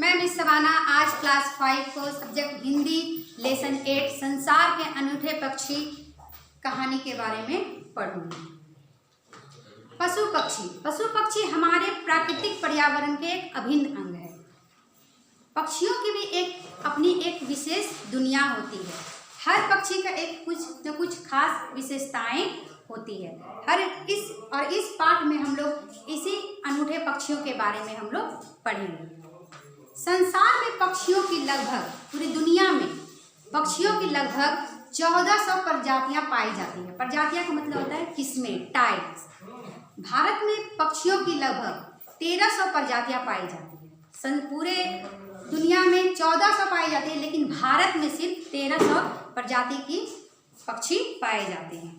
मैं miss savanna आज class 5 को सब्जेक्ट हिंदी लेसन 8 संसार के अनूठे पक्षी कहानी के बारे में पढ़ूंगी। पशु पक्षी हमारे प्राकृतिक पर्यावरण के एक अभिन्न अंग है। पक्षियों की भी अपनी एक विशेष दुनिया होती है। हर पक्षी का एक कुछ न कुछ खास विशेषताएं होती है। इस पाठ में हम लोग इसी अनूठे पक्षियों के बारे में हम लोग पढ़ेंगे। संसार में पक्षियों की लगभग पूरी दुनिया में पक्षियों की लगभग 1400 प्रजातियां पाई जाती है। प्रजातियां का मतलब होता है किस्में, टाइप्स। भारत में पक्षियों की लगभग 1300 प्रजातियां पाई जाती है। पूरे दुनिया में 1400 पाई जाती है, लेकिन भारत में सिर्फ 1300 प्रजाति की पक्षी पाए जाते हैं।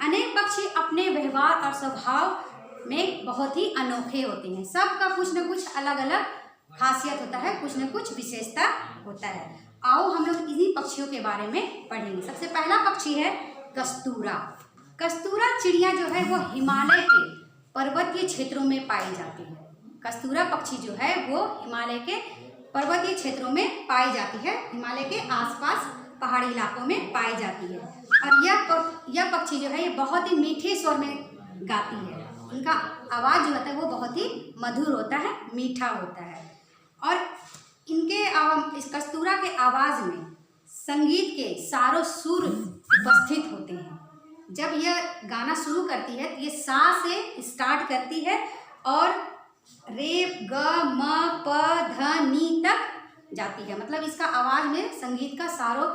अनेक पक्षी अपने व्यवहार और स्वभाव में बहुत ही अनोखे होते हैं। सबका कुछ न कुछ अलग अलग खासियत होता है, कुछ न कुछ विशेषता होता है। आओ हम लोग इन्हीं पक्षियों के बारे में पढ़ेंगे। सबसे पहला पक्षी है कस्तूरा। कस्तूरा चिड़िया जो है वो हिमालय के पर्वतीय क्षेत्रों में पाई जाती है। कस्तूरा पक्षी जो है वो हिमालय के पर्वतीय क्षेत्रों में पाई जाती है। हिमालय के आसपास पहाड़ी इलाकों में पाई जाती है। और यह पक्षी जो है ये बहुत ही मीठे स्वर में गाती है। इनका आवाज़ जो होता है वो बहुत ही मधुर होता है, मीठा होता है। और इस कस्तूरा के आवाज़ में संगीत के सारों सुर उपस्थित होते हैं। जब यह गाना शुरू करती है तो ये सा से स्टार्ट करती है और रे ग म प ध नी तक जाती है। मतलब इसका आवाज़ में संगीत का सारों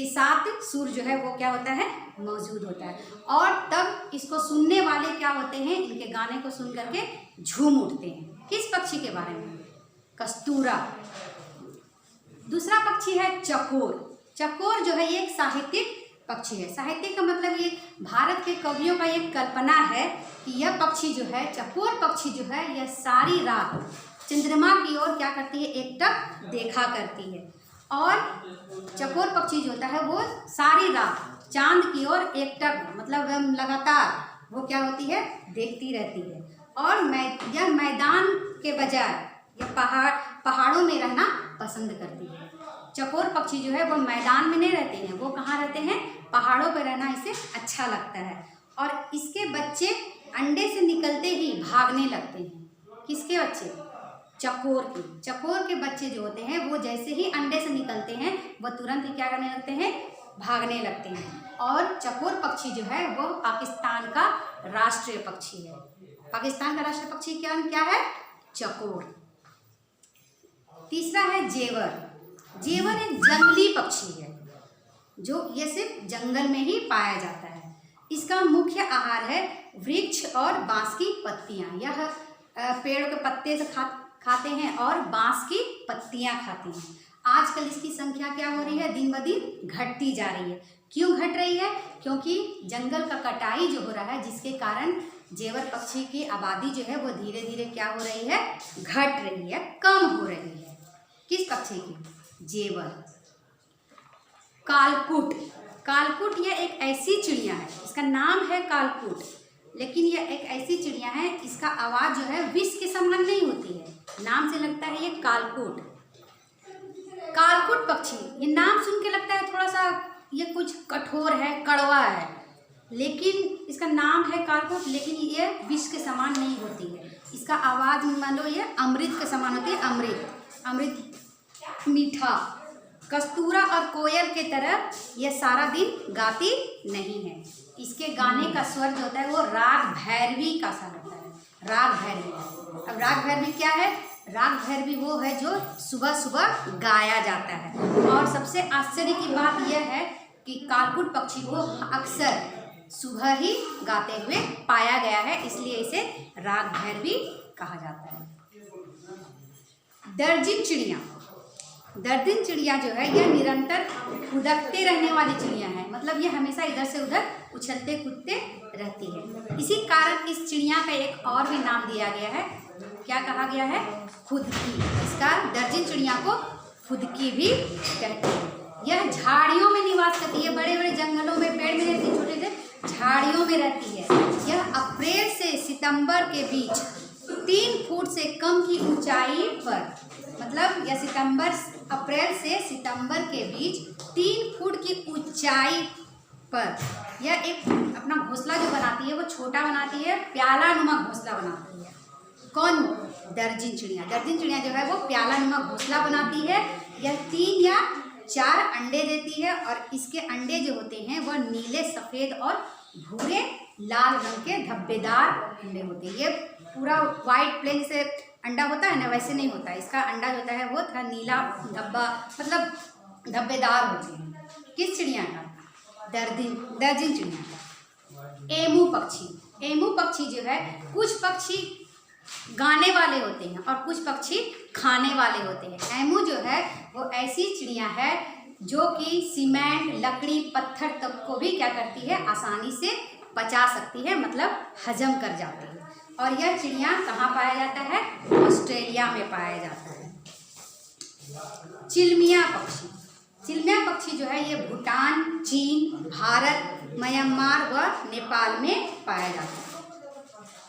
7 सुर जो है वो क्या होता है, मौजूद होता है। और तब इसको सुनने वाले क्या होते हैं, इनके गाने को सुन करके झूम उठते हैं। किस पक्षी के बारे में? कस्तूरा। दूसरा पक्षी है चकोर। चकोर जो है ये एक साहित्यिक पक्षी है। साहित्यिक का मतलब ये भारत के कवियों का एक कल्पना है कि यह पक्षी जो है, चकोर पक्षी जो है, यह सारी रात चंद्रमा की ओर क्या करती है, एकटक देखा करती है। और चकोर पक्षी जो होता है वो सारी रात चांद की ओर एकटक मतलब लगातार वो क्या होती है, देखती रहती है। और यह मैदान के बजाय यह पहाड़ों में रहना पसंद करती है। चकोर पक्षी जो है वो मैदान में नहीं रहते हैं, वो कहाँ रहते हैं, पहाड़ों पर रहना इसे अच्छा लगता है। और इसके बच्चे अंडे से निकलते ही भागने लगते हैं। किसके बच्चे? चकोर के। चकोर के बच्चे जो होते हैं वो जैसे ही अंडे से निकलते हैं वो तुरंत ही क्या करने लगते हैं, भागने लगते हैं। और चकोर पक्षी जो है वो पाकिस्तान का राष्ट्रीय पक्षी है। पाकिस्तान का राष्ट्रीय पक्षी क्या है? चकोर। तीसरा है जेवर। जेवर एक जंगली पक्षी है जो ये सिर्फ जंगल में ही पाया जाता है। इसका मुख्य आहार है वृक्ष और बांस की पत्तियां। यह पेड़ के पत्ते से खाते हैं और बांस की पत्तियां खाते हैं। आजकल इसकी संख्या क्या हो रही है, दिन ब दिन घटती जा रही है। क्यों घट रही है? क्योंकि जंगल का कटाई जो हो रहा है, जिसके कारण जेवर पक्षी की आबादी जो है वो धीरे धीरे क्या हो रही है, घट रही है, कम हो रही है। किस पक्षी की? जेवर। कालकुट। कालकुट यह एक ऐसी चिड़िया है, इसका नाम है कालकुट, लेकिन यह एक ऐसी चिड़िया है, इसका आवाज़ जो है विष के समान नहीं होती है, नाम से लगता है ये कालकुट। कालकुट पक्षी, ये नाम सुन के लगता है थोड़ा सा ये कुछ कठोर है, कड़वा है, लेकिन इसका नाम है कालकुट, लेकिन ये विष के समान नहीं होती है। इसका आवाज़ मान लो ये अमृत के समान होती है, अमृत मीठा। कस्तूरा और कोयल के तरह यह सारा दिन गाती नहीं है। इसके गाने का स्वर जो होता है वो राग भैरवी का सा होता है, राग भैरवी। अब राग भैरवी क्या है? राग भैरवी वो है जो सुबह सुबह गाया जाता है। और सबसे आश्चर्य की बात यह है कि कालकुट पक्षी को अक्सर सुबह ही गाते हुए पाया गया है, इसलिए इसे राग भैरवी कहा जाता है। दर्जिन चिड़िया। दर्जिन चिड़िया जो है यह निरंतर उड़ते रहने वाली चिड़िया है। मतलब ये हमेशा इधर से उधर उछलते कूदते रहती है। इसी कारण इस चिड़िया का एक और भी नाम दिया गया है। क्या कहा गया है? खुदकी। इसका दर्जिन चिड़िया को खुदकी भी कहते हैं। यह झाड़ियों में निवास करती है, बड़े बड़े जंगलों में, पेड़ में रहती है, छोटे छोटे झाड़ियों में रहती है। यह अप्रैल से सितंबर के बीच 3 फुट से कम की ऊंचाई पर मतलब यह अप्रैल से सितंबर के बीच 3 फुट की ऊंचाई पर यह एक अपना घोंसला जो बनाती है वो छोटा बनाती है, प्याला नुमा घोंसला बनाती है। कौन? दर्जिन चिड़िया। दर्जिन चिड़िया जो है वो प्याला नुमा घोंसला बनाती है। यह 3 या 4 अंडे देती है और इसके अंडे जो होते हैं वह नीले, सफ़ेद और भूरे लाल रंग के धब्बेदार अंडे होते हैं। ये पूरा वाइट प्लेन से अंडा होता है ना, वैसे नहीं होता। इसका अंडा जो होता है वो थोड़ा नीला धब्बा मतलब धब्बेदार होते हैं। किस चिड़िया का? दर्जिन चिड़िया का। एमू पक्षी। एमू पक्षी जो है, कुछ पक्षी गाने वाले होते हैं और कुछ पक्षी खाने वाले होते हैं। एमू जो है वो ऐसी चिड़िया है जो कि सीमेंट, लकड़ी, पत्थर तक को भी क्या करती है, आसानी से पचा सकती है, मतलब हजम कर जाती है। और यह चिड़िया कहाँ पाया जाता है? ऑस्ट्रेलिया में पाया जाता है। चिलमिया पक्षी। चिलमिया पक्षी जो है ये भूटान, चीन, भारत, म्यांमार व नेपाल में पाया जाता है।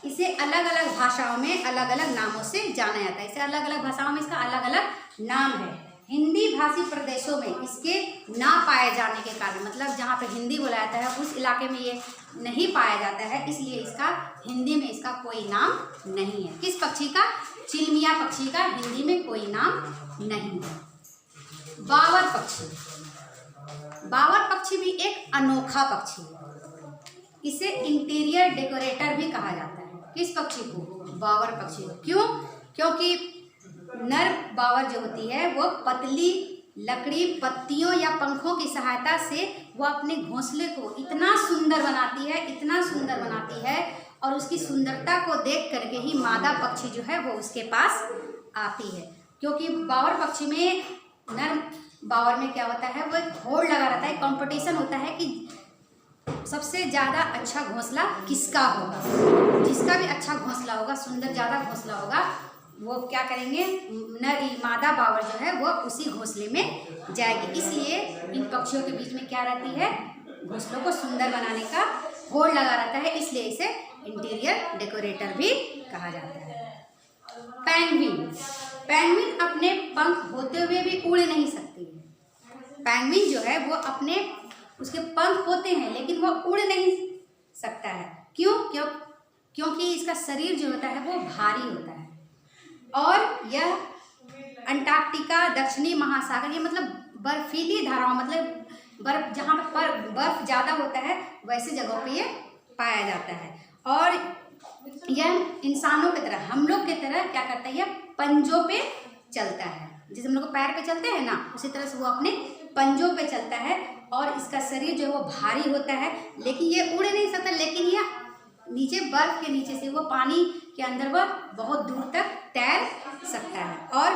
इसे अलग अलग भाषाओं में अलग अलग नामों से जाना जाता है। इसे अलग अलग भाषाओं में इसका अलग अलग नाम है। हिंदी भाषी प्रदेशों में इसके ना पाए जाने के कारण, मतलब जहाँ पे हिंदी बोला जाता है उस इलाके में ये नहीं पाया जाता है, इसलिए इसका हिंदी में इसका कोई नाम नहीं है। किस पक्षी का? चिलमिया पक्षी का हिंदी में कोई नाम नहीं है। बावर पक्षी। बावर पक्षी भी एक अनोखा पक्षी है। इसे इंटीरियर डेकोरेटर भी कहा जाता है। किस पक्षी को? बावर पक्षी को। क्यों? क्योंकि नर बावर जो होती है वो पतली लकड़ी, पत्तियों या पंखों की सहायता से वो अपने घोंसले को इतना सुंदर बनाती है, इतना सुंदर बनाती है, और उसकी सुंदरता को देख करके ही मादा पक्षी जो है वो उसके पास आती है। क्योंकि बावर पक्षी में, नर बावर में क्या होता है, वो एक होड़ लगा रहता है, कंपटीशन होता है कि सबसे ज़्यादा अच्छा घोंसला किसका होगा। जिसका भी अच्छा घोंसला होगा, सुंदर ज़्यादा घोंसला होगा, वो क्या करेंगे, मादा बावर जो है वो उसी घोंसले में जाएगी। इसलिए इन पक्षियों के बीच में क्या रहती है, घोंसलों को सुंदर बनाने का होड़ लगा रहता है, इसलिए इसे इंटीरियर डेकोरेटर भी कहा जाता है। पेंगुइन। पेंगुइन अपने पंख होते हुए भी उड़ नहीं सकती है। पेंगुइन जो है वो उसके पंख होते हैं लेकिन वो उड़ नहीं सकता है। क्योंकि इसका शरीर जो होता है वो भारी होता है, और यह अंटार्कटिका, दक्षिणी महासागर, ये मतलब बर्फीली धाराओं, मतलब बर्फ जहाँ पर बर्फ ज़्यादा होता है वैसे जगहों पे ये पाया जाता है। और यह इंसानों की तरह, हम लोग की तरह क्या करता है, यह पंजों पे चलता है। जैसे हम लोग पैर पे चलते हैं ना, उसी तरह से वो अपने पंजों पे चलता है, और इसका शरीर जो है वो भारी होता है, लेकिन ये उड़ नहीं सकता। लेकिन यह नीचे बर्फ के नीचे से वो पानी के अंदर वह बहुत दूर तक तैर सकता है, और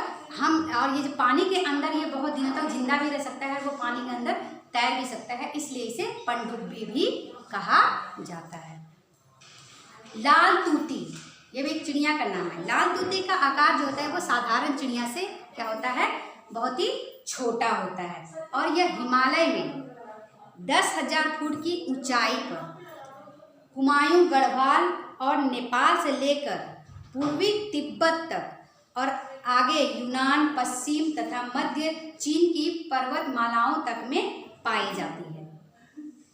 ये जो पानी के अंदर ये बहुत दिनों तक जिंदा भी रह सकता है, वो पानी के अंदर तैर भी सकता है, इसलिए इसे पनडुब्बी भी कहा जाता है। लाल तूती, ये भी एक चिड़िया का नाम है। लाल तूती का आकार जो होता है वो साधारण चिड़िया से क्या होता है, बहुत ही छोटा होता है, और यह हिमालय में 10,000 फुट की ऊंचाई पर हुमायूं गढ़वाल और नेपाल से लेकर पूर्वी तिब्बत तक और आगे यूनान, पश्चिम तथा मध्य चीन की पर्वतमालाओं तक में पाई जाती है।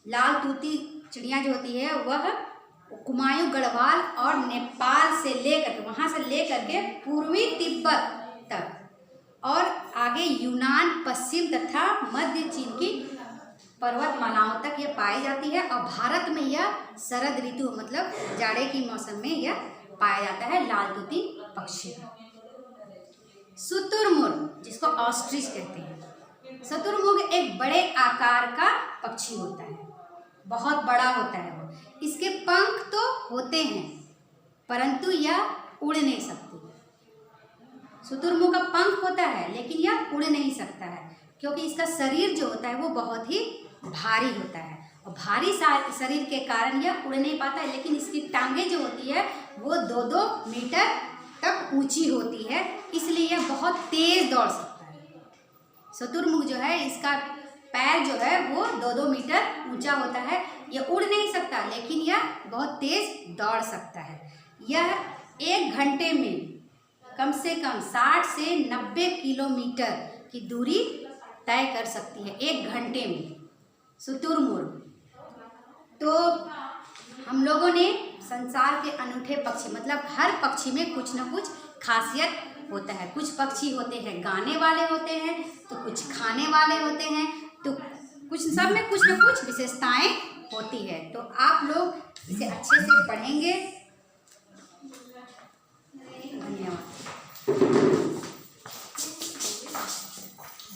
लाल तूती चिड़िया जो होती है वह हुमायूं गढ़वाल और नेपाल से लेकर के पूर्वी तिब्बत तक और आगे यूनान, पश्चिम तथा मध्य चीन की पर्वतमालाओं तक ये पाई जाती है, और भारत में यह शरद ऋतु मतलब जाड़े की मौसम में यह पाया जाता है लाल तूती पक्षी। शुतुरमुर्ग, जिसको ऑस्ट्रिच कहते हैं। शुतुरमुर्ग एक बड़े आकार का पक्षी होता है, बहुत बड़ा होता है वो। इसके पंख तो होते हैं परंतु यह उड़ नहीं सकती। शुतुरमुर्ग का पंख होता है लेकिन यह उड़ नहीं सकता है, क्योंकि इसका शरीर जो होता है वो बहुत ही भारी होता है, और भारी शरीर के कारण यह उड़ नहीं पाता है। लेकिन इसकी टांगें जो होती है वो 2-2 मीटर तक ऊंची होती है, इसलिए यह बहुत तेज दौड़ सकता है। शुतुरमुर्ग जो है इसका पैर जो है वो 2-2 मीटर ऊंचा होता है। यह उड़ नहीं सकता लेकिन यह बहुत तेज दौड़ सकता है। यह 1 घंटे में कम से कम 60 से 90 किलोमीटर की दूरी तय कर सकती है 1 घंटे में, शुतुरमुर्ग। तो हम लोगों ने संसार के अनूठे पक्षी, मतलब हर पक्षी में कुछ न कुछ खासियत होता है। कुछ पक्षी होते हैं गाने वाले होते हैं, तो कुछ खाने वाले होते हैं, तो कुछ सब में कुछ न कुछ विशेषताएं होती है। तो आप लोग इसे अच्छे से पढ़ेंगे